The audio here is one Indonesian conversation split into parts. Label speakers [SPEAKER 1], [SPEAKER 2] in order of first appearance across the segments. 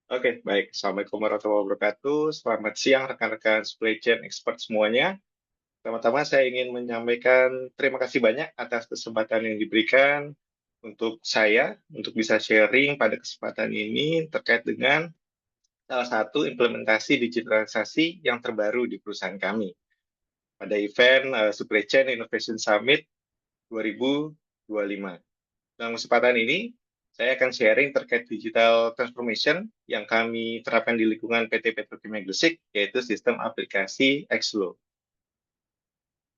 [SPEAKER 1] Oke, baik. Assalamualaikum warahmatullahi wabarakatuh. Selamat siang rekan-rekan supply chain expert semuanya. Pertama-tama saya ingin menyampaikan terima kasih banyak atas kesempatan yang diberikan untuk saya, untuk bisa sharing pada kesempatan ini terkait dengan salah satu implementasi digitalisasi yang terbaru di perusahaan kami pada event Supply Chain Innovation Summit 2025. Dalam kesempatan ini, saya akan sharing terkait digital transformation yang kami terapkan di lingkungan PT Petrokimia Gresik, yaitu sistem aplikasi Xflow,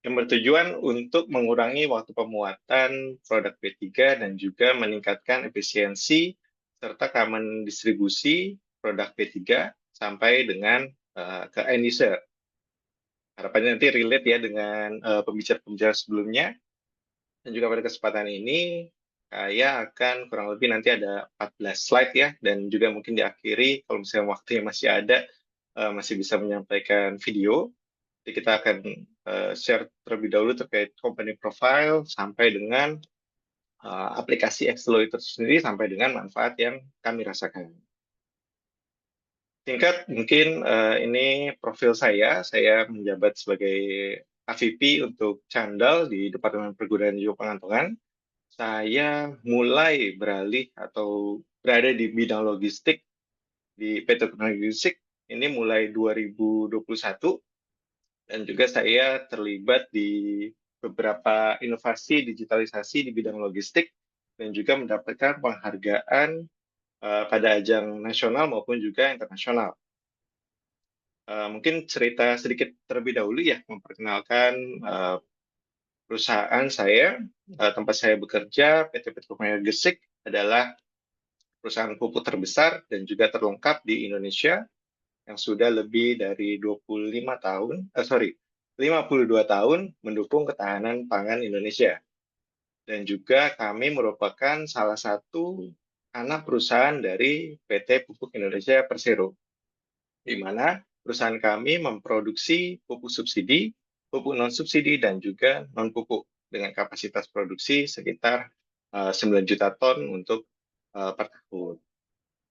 [SPEAKER 1] yang bertujuan untuk mengurangi waktu pemuatan produk P3 dan juga meningkatkan efisiensi serta keamanan distribusi produk P3 sampai dengan ke end user. Harapannya nanti relate ya dengan pembicara-pembicara sebelumnya. Dan juga pada kesempatan ini, saya akan kurang lebih nanti ada 14 slide ya, dan juga mungkin diakhiri, kalau misalnya waktunya masih ada, masih bisa menyampaikan video. Jadi kita akan share terlebih dahulu terkait company profile, sampai dengan aplikasi Xflow itu sendiri, sampai dengan manfaat yang kami rasakan. Singkat, mungkin ini profil saya menjabat sebagai AVP untuk Candal di Departemen Pergudangan dan juga Pengantongan. Saya mulai beralih atau berada di bidang logistik di PT Petronas Gresik ini mulai 2021, dan juga saya terlibat di beberapa inovasi digitalisasi di bidang logistik dan juga mendapatkan penghargaan pada ajang nasional maupun juga internasional. Mungkin cerita sedikit terlebih dahulu ya, memperkenalkan perusahaan saya, tempat saya bekerja, PT Petronas Gresik adalah perusahaan pupuk terbesar dan juga terlengkap di Indonesia yang sudah lebih dari 25 tahun, 52 tahun mendukung ketahanan pangan Indonesia. Dan juga kami merupakan salah satu anak perusahaan dari PT Pupuk Indonesia Persero, di mana perusahaan kami memproduksi pupuk subsidi, pupuk non-subsidi, dan juga non-pupuk dengan kapasitas produksi sekitar 9 juta ton untuk per tahun.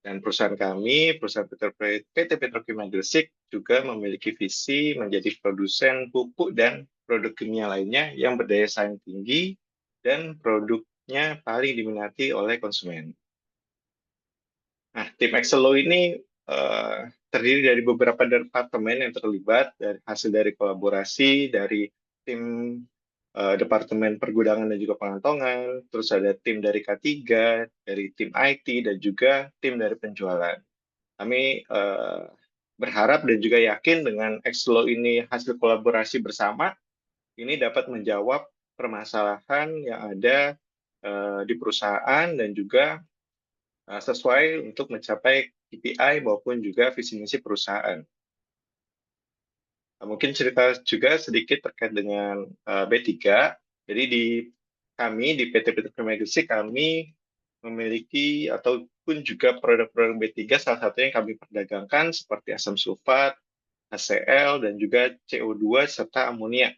[SPEAKER 1] Dan perusahaan kami, perusahaan PT Petrokimia Gresik, juga memiliki visi menjadi produsen pupuk dan produk kimia lainnya yang berdaya saing tinggi dan produknya paling diminati oleh konsumen. Nah, tim Excello ini terdiri dari beberapa departemen yang terlibat, dari hasil dari kolaborasi dari tim Departemen Pergudangan dan juga Pengantongan, terus ada tim dari K3, dari tim IT, dan juga tim dari penjualan. Kami berharap dan juga yakin dengan Exlo ini hasil kolaborasi bersama, ini dapat menjawab permasalahan yang ada di perusahaan dan juga sesuai untuk mencapai KPI maupun juga visi misi perusahaan. Mungkin cerita juga sedikit terkait dengan B3. Jadi di kami di PT Petrokimia Gresik kami memiliki ataupun juga produk-produk B3, salah satunya yang kami perdagangkan seperti asam sulfat, HCl, dan juga CO2 serta amonia.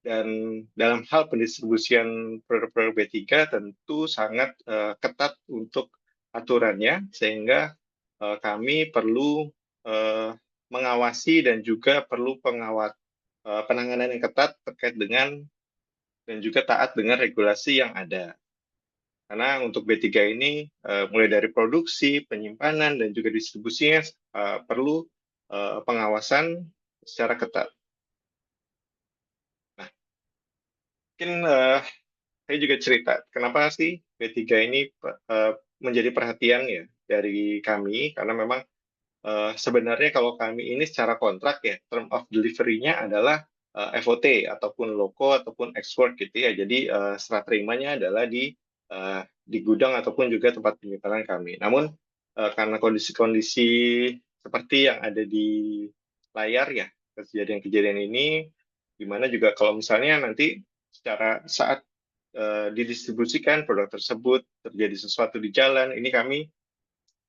[SPEAKER 1] Dan dalam hal pendistribusian produk-produk B3 tentu sangat ketat untuk aturannya, sehingga kami perlu mengawasi dan juga perlu penanganan yang ketat terkait dengan dan juga taat dengan regulasi yang ada. Karena untuk B3 ini mulai dari produksi, penyimpanan, dan juga distribusinya perlu pengawasan secara ketat. Nah, mungkin saya juga cerita, kenapa sih B3 ini menjadi perhatian ya dari kami, karena memang sebenarnya kalau kami ini secara kontrak ya, term of delivery-nya adalah FOT ataupun loko ataupun export gitu ya. Jadi serah terimanya adalah di gudang ataupun juga tempat penyimpanan kami. Namun karena kondisi-kondisi seperti yang ada di layar ya, kejadian-kejadian ini, di mana juga kalau misalnya nanti secara saat didistribusikan produk tersebut terjadi sesuatu di jalan, ini kami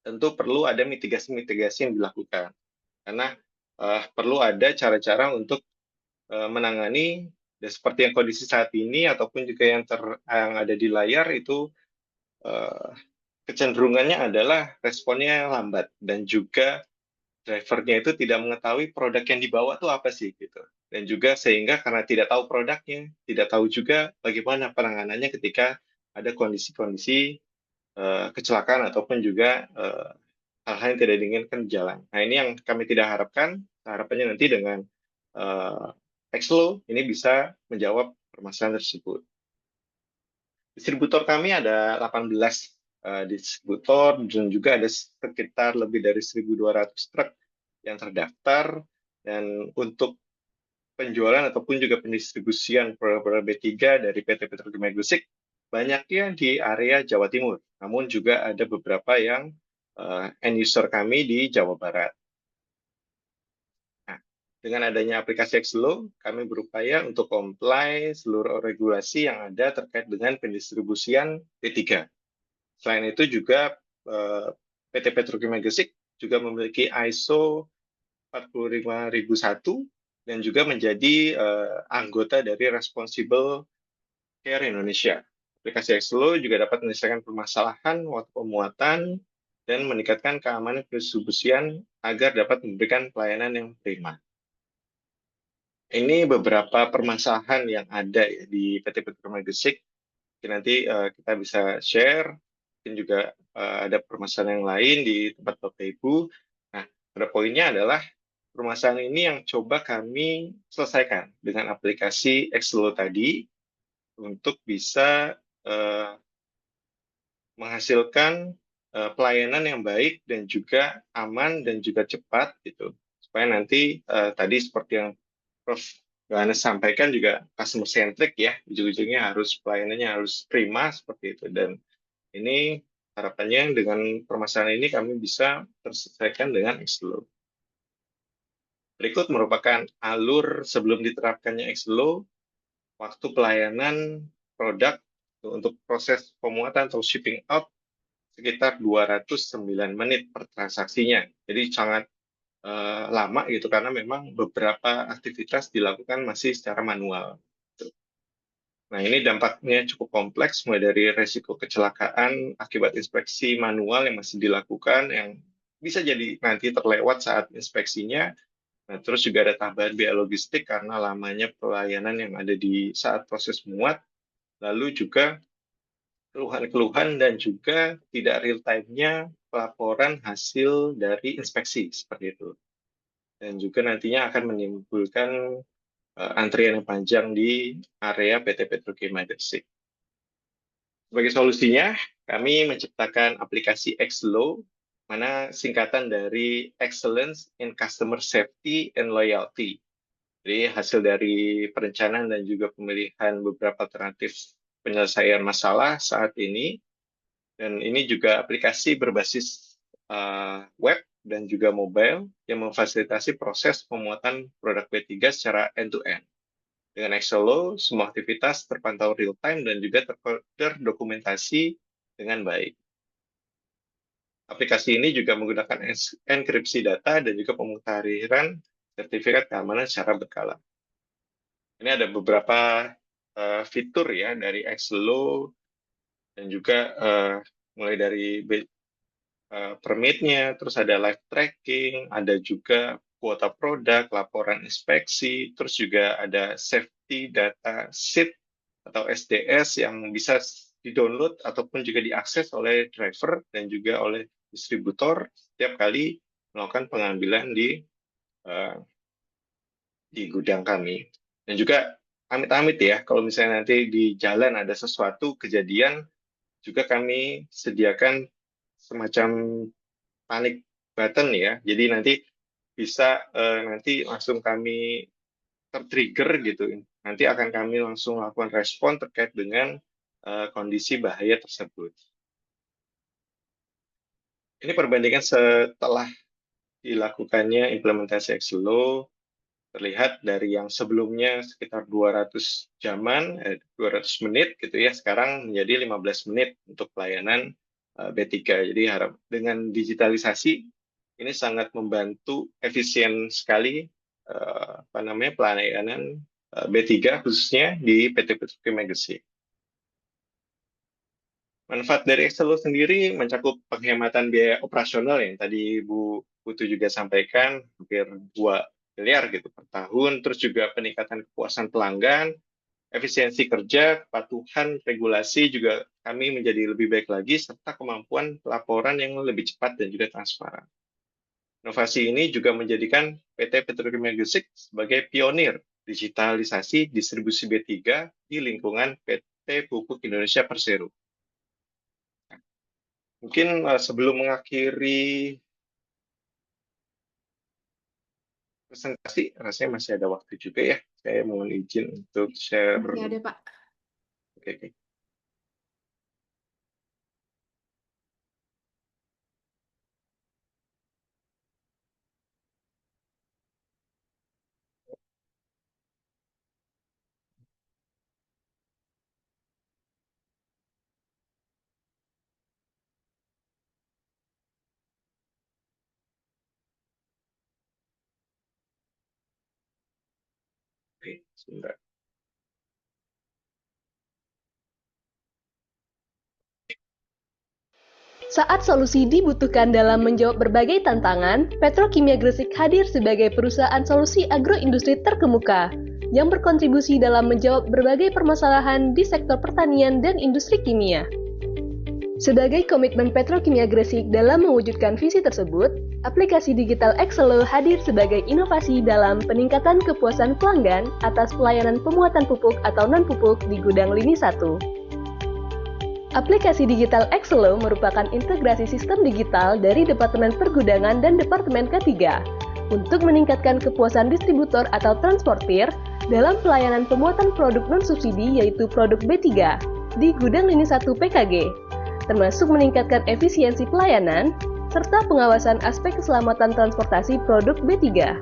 [SPEAKER 1] tentu perlu ada mitigasi-mitigasi yang dilakukan. Karena perlu ada cara-cara untuk menangani, dan seperti yang kondisi saat ini, ataupun juga yang ada di layar itu, kecenderungannya adalah responnya lambat dan juga drivernya itu tidak mengetahui produk yang dibawa tuh apa sih gitu. Dan juga sehingga karena tidak tahu produknya, tidak tahu juga bagaimana penanganannya ketika ada kondisi-kondisi kecelakaan ataupun juga hal-hal yang tidak diinginkan di jalan. Nah, ini yang kami tidak harapkan. Harapannya nanti dengan uh, Exlo ini bisa menjawab permasalahan tersebut. Distributor kami ada 18 distributor dan juga ada sekitar lebih dari 1.200 truk yang terdaftar, dan untuk penjualan ataupun juga pendistribusian produk B3 dari PT Petrokimia Gresik banyaknya di area Jawa Timur, namun juga ada beberapa yang end user kami di Jawa Barat. Nah, dengan adanya aplikasi Xlo, kami berupaya untuk comply seluruh regulasi yang ada terkait dengan pendistribusian B3. Selain itu juga PT Petrokimia Gresik juga memiliki ISO 45001 dan juga menjadi anggota dari Responsible Care Indonesia. Aplikasi Xlo juga dapat menyelesaikan permasalahan waktu pemuatan dan meningkatkan keamanan pendistribusian agar dapat memberikan pelayanan yang prima. Ini beberapa permasalahan yang ada ya di PT Petrokimia Gresik. Nanti kita bisa share, mungkin juga ada permasalahan yang lain di tempat Bapak Ibu. Nah, pada poinnya adalah permasalahan ini yang coba kami selesaikan dengan aplikasi Xlo tadi untuk bisa menghasilkan pelayanan yang baik dan juga aman dan juga cepat gitu. Supaya nanti tadi seperti yang Prof. Yohanes sampaikan juga customer centric ya, ujung-ujungnya harus pelayanannya harus prima seperti itu, dan ini harapannya dengan permasalahan ini kami bisa terselesaikan dengan Xlo. Berikut merupakan alur sebelum diterapkannya Xlo, waktu pelayanan produk untuk proses pemuatan atau shipping out sekitar 209 menit per transaksinya. Jadi sangat lama gitu karena memang beberapa aktivitas dilakukan masih secara manual. Nah, ini dampaknya cukup kompleks, mulai dari resiko kecelakaan akibat inspeksi manual yang masih dilakukan, yang bisa jadi nanti terlewat saat inspeksinya. Nah, terus juga ada tambahan biaya logistik karena lamanya pelayanan yang ada di saat proses muat, lalu juga keluhan-keluhan dan juga tidak real time-nya pelaporan hasil dari inspeksi, seperti itu. Dan juga nantinya akan menimbulkan antrian yang panjang di area PT Petrokimia Gresik. Sebagai solusinya, kami menciptakan aplikasi Xlo, mana singkatan dari Excellence in Customer Safety and Loyalty. Jadi hasil dari perencanaan dan juga pemilihan beberapa alternatif penyelesaian masalah saat ini. Dan ini juga aplikasi berbasis web dan juga mobile yang memfasilitasi proses pemuatan produk B3 secara end-to-end. Dengan Xlo, semua aktivitas terpantau real-time dan juga terdokumentasi dengan baik. Aplikasi ini juga menggunakan enkripsi data dan juga pemutakhiran sertifikat keamanan secara berkala. Ini ada beberapa fitur ya dari Xlo dan juga mulai dari permitnya, terus ada live tracking, ada juga kuota produk, laporan inspeksi, terus juga ada safety data sheet atau SDS yang bisa di-download ataupun juga diakses oleh driver dan juga oleh distributor setiap kali melakukan pengambilan di gudang kami. Dan juga amit-amit ya, kalau misalnya nanti di jalan ada sesuatu kejadian, juga kami sediakan semacam panic button ya. Jadi nanti bisa nanti langsung kami tertrigger gitu. Nanti akan kami langsung lakukan respon terkait dengan kondisi bahaya tersebut. Ini perbandingan setelah dilakukannya implementasi Xlo, terlihat dari yang sebelumnya sekitar 200 jaman, 200 menit gitu ya, sekarang menjadi 15 menit untuk pelayanan B3. Jadi harap dengan digitalisasi ini sangat membantu efisien sekali pelayanan B3 khususnya di PT Petrokimia Gresik. Manfaat dari Excel sendiri mencakup penghematan biaya operasional yang tadi Bu Putu juga sampaikan, hampir 2 miliar gitu per tahun, terus juga peningkatan kepuasan pelanggan, efisiensi kerja, kepatuhan regulasi juga kami menjadi lebih baik lagi, serta kemampuan pelaporan yang lebih cepat dan juga transparan. Inovasi ini juga menjadikan PT Petrokimia Gresik sebagai pionir digitalisasi distribusi B3 di lingkungan PT Pupuk Indonesia Persero. Mungkin sebelum mengakhiri presentasi, rasanya masih ada waktu juga ya. Saya mohon izin untuk share.
[SPEAKER 2] Masih ada, Pak.
[SPEAKER 1] Oke, oke. Oke, sebentar.
[SPEAKER 3] Saat solusi dibutuhkan dalam menjawab berbagai tantangan, Petrokimia Gresik hadir sebagai perusahaan solusi agroindustri terkemuka yang berkontribusi dalam menjawab berbagai permasalahan di sektor pertanian dan industri kimia. Sebagai komitmen Petrokimia Gresik dalam mewujudkan visi tersebut, aplikasi digital Exelo hadir sebagai inovasi dalam peningkatan kepuasan pelanggan atas pelayanan pemuatan pupuk atau non-pupuk di gudang lini 1. Aplikasi digital Exelo merupakan integrasi sistem digital dari Departemen Pergudangan dan Departemen K3 untuk meningkatkan kepuasan distributor atau transportir dalam pelayanan pemuatan produk non-subsidi yaitu produk B3 di gudang lini 1 PKG, termasuk meningkatkan efisiensi pelayanan serta pengawasan aspek keselamatan transportasi produk B3.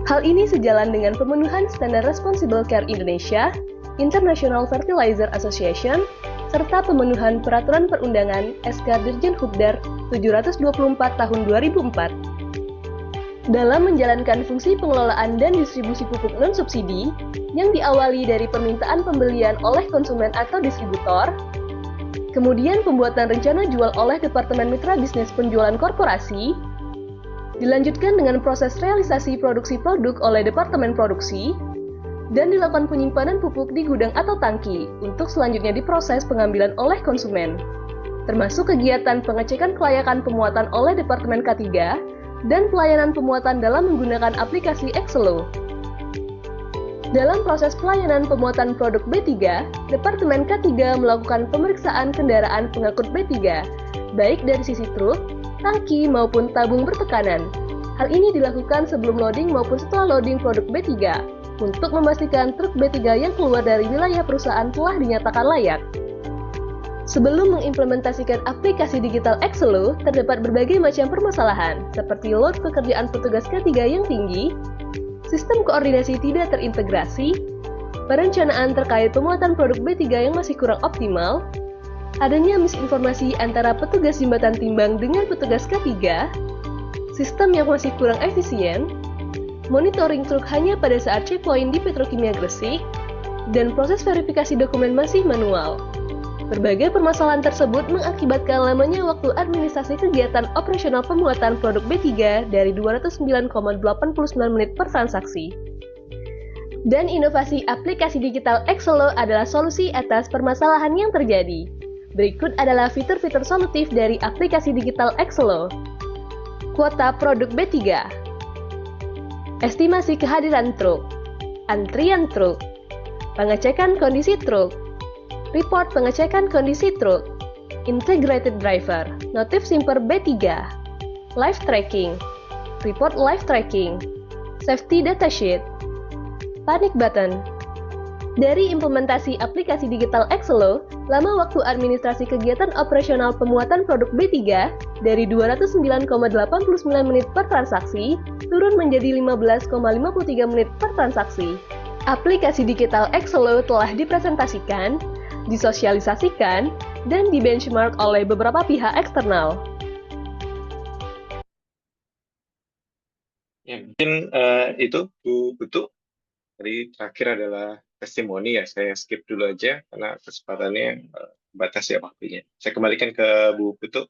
[SPEAKER 3] Hal ini sejalan dengan pemenuhan standar Responsible Care Indonesia, International Fertilizer Association, serta pemenuhan Peraturan Perundangan SK Dirjen Hubdar 724 Tahun 2004. Dalam menjalankan fungsi pengelolaan dan distribusi pupuk non-subsidi yang diawali dari permintaan pembelian oleh konsumen atau distributor, kemudian pembuatan rencana jual oleh Departemen Mitra Bisnis Penjualan Korporasi, dilanjutkan dengan proses realisasi produksi produk oleh Departemen Produksi, dan dilakukan penyimpanan pupuk di gudang atau tangki untuk selanjutnya diproses pengambilan oleh konsumen, termasuk kegiatan pengecekan kelayakan pemuatan oleh Departemen K3 dan pelayanan pemuatan dalam menggunakan aplikasi Exelo. Dalam proses pelayanan pemuatan produk B3, Departemen K3 melakukan pemeriksaan kendaraan pengangkut B3, baik dari sisi truk, tangki maupun tabung bertekanan. Hal ini dilakukan sebelum loading maupun setelah loading produk B3, untuk memastikan truk B3 yang keluar dari wilayah perusahaan telah dinyatakan layak. Sebelum mengimplementasikan aplikasi digital Exelo, terdapat berbagai macam permasalahan, seperti load pekerjaan petugas K3 yang tinggi, sistem koordinasi tidak terintegrasi, perencanaan terkait pemuatan produk B3 yang masih kurang optimal, adanya misinformasi antara petugas jembatan timbang dengan petugas K3, sistem yang masih kurang efisien, monitoring truk hanya pada saat checkpoint di Petrokimia Gresik, dan proses verifikasi dokumen masih manual. Berbagai permasalahan tersebut mengakibatkan lamanya waktu administrasi kegiatan operasional pemuatan produk B3 dari 209,89 menit per transaksi. Dan inovasi aplikasi digital Exelo adalah solusi atas permasalahan yang terjadi. Berikut adalah fitur-fitur solutif dari aplikasi digital Exelo. Kuota produk B3, estimasi kehadiran truk, antrian truk, pengecekan kondisi truk, report pengecekan kondisi truk, integrated driver, notif simper B3, live tracking, report live tracking, safety data sheet, panic button. Dari implementasi aplikasi digital Exelo, lama waktu administrasi kegiatan operasional pemuatan produk B3 dari 209,89 menit per transaksi turun menjadi 15,53 menit per transaksi. Aplikasi digital Exelo telah dipresentasikan, disosialisasikan, dan dibenchmark oleh beberapa pihak eksternal.
[SPEAKER 1] Ya, mungkin itu Bu Putu. Tadi terakhir adalah testimoni ya, saya skip dulu aja karena kesempatannya terbatas ya waktunya. Saya kembalikan ke Bu Putu.